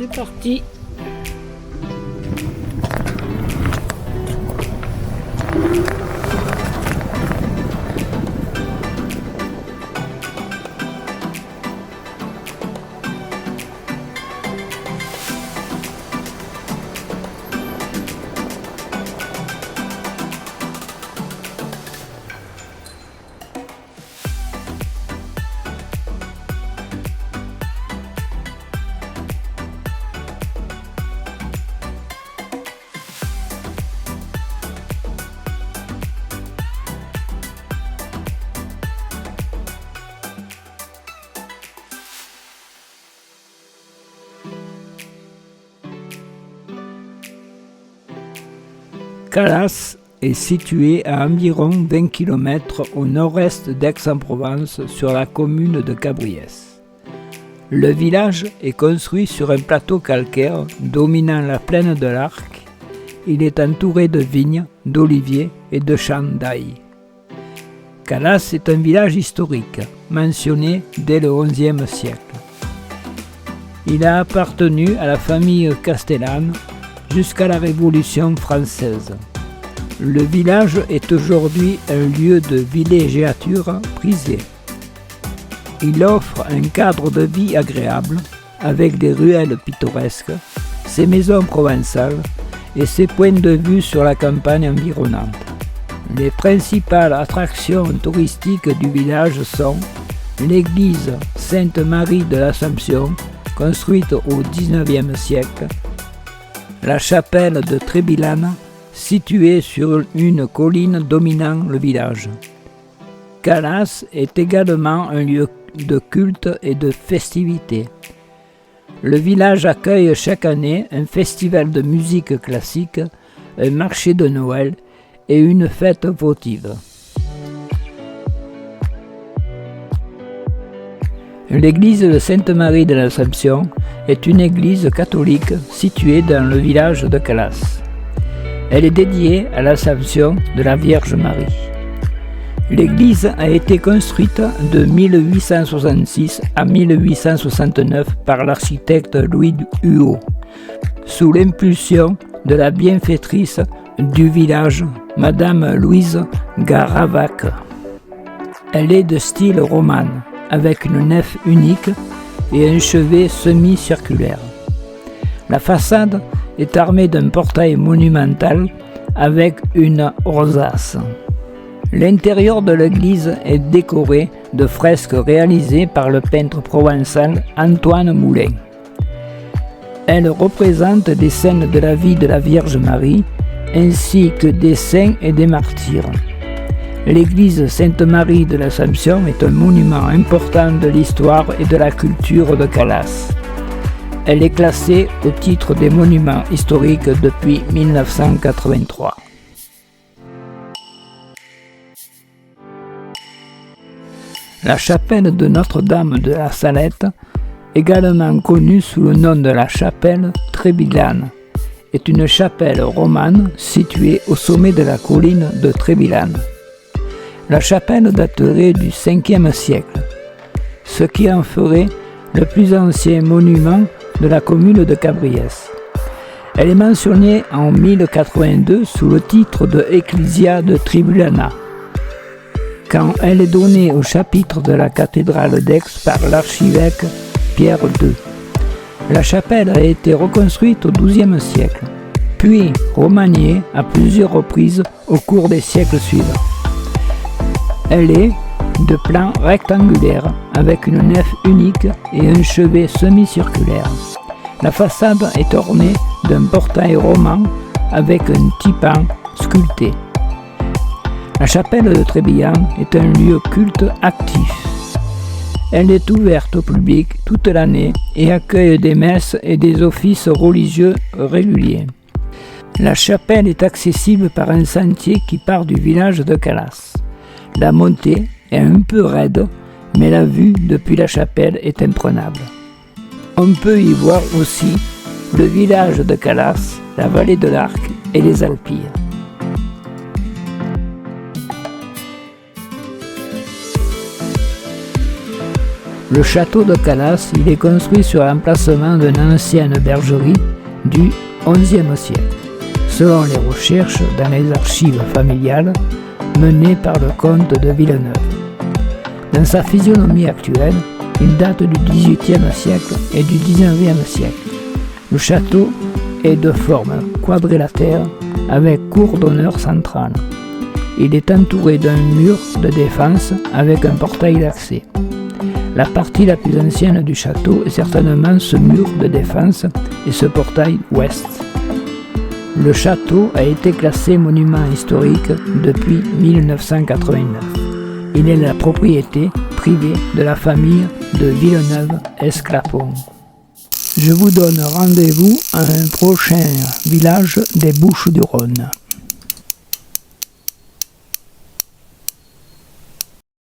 C'est parti. Calas est situé à environ 20 km au nord-est d'Aix-en-Provence sur la commune de Cabriès. Le village est construit sur un plateau calcaire dominant la plaine de l'Arc. Il est entouré de vignes, d'oliviers et de champs d'ail. Calas est un village historique, mentionné dès le XIe siècle. Il a appartenu à la famille castellane jusqu'à la Révolution française. Le village est aujourd'hui un lieu de villégiature prisé. Il offre un cadre de vie agréable avec des ruelles pittoresques, ses maisons provençales et ses points de vue sur la campagne environnante. Les principales attractions touristiques du village sont l'église Sainte-Marie de l'Assomption, construite au XIXe siècle, la chapelle de Trébilane, située sur une colline dominant le village. Calas est également un lieu de culte et de festivité. Le village accueille chaque année un festival de musique classique, un marché de Noël et une fête votive. L'église de Sainte-Marie de l'Assomption est une église catholique située dans le village de Calas. Elle est dédiée à l'Assomption de la Vierge Marie. L'église a été construite de 1866 à 1869 par l'architecte Louis Huot, sous l'impulsion de la bienfaitrice du village, Madame Louise Garavac. Elle est de style roman, avec une nef unique et un chevet semi-circulaire. La façade est armée d'un portail monumental avec une rosace. L'intérieur de l'église est décoré de fresques réalisées par le peintre provençal Antoine Moulin. Elles représentent des scènes de la vie de la Vierge Marie, ainsi que des saints et des martyrs. L'église Sainte-Marie de l'Assomption est un monument important de l'histoire et de la culture de Calas. Elle est classée au titre des monuments historiques depuis 1983. La chapelle de Notre-Dame de la Salette, également connue sous le nom de la chapelle Trébilane, est une chapelle romane située au sommet de la colline de Trébilane. La chapelle daterait du 5e siècle, ce qui en ferait le plus ancien monument de la commune de Cabriès. Elle est mentionnée en 1082 sous le titre de Ecclesia de Tribulana, quand elle est donnée au chapitre de la cathédrale d'Aix par l'archevêque Pierre II. La chapelle a été reconstruite au XIIe siècle, puis remaniée à plusieurs reprises au cours des siècles suivants. Elle est de plan rectangulaire avec une nef unique et un chevet semi-circulaire. La façade est ornée d'un portail roman avec un tympan sculpté. La chapelle de Trébilane est un lieu culte actif. Elle est ouverte au public toute l'année et accueille des messes et des offices religieux réguliers. La chapelle est accessible par un sentier qui part du village de Calas. La montée est un peu raide, mais la vue depuis la chapelle est imprenable. On peut y voir aussi le village de Calas, la vallée de l'Arc et les Alpilles. Le château de Calas, il est construit sur l'emplacement d'une ancienne bergerie du XIe siècle, selon les recherches dans les archives familiales menées par le comte de Villeneuve. Dans sa physionomie actuelle, il date du XVIIIe siècle et du XIXe siècle. Le château est de forme quadrilatère avec cour d'honneur centrale. Il est entouré d'un mur de défense avec un portail d'accès. La partie la plus ancienne du château est certainement ce mur de défense et ce portail ouest. Le château a été classé monument historique depuis 1989. Il est la propriété privée de la famille de Villeneuve-Esclapon. Je vous donne rendez-vous à un prochain village des Bouches-du-Rhône.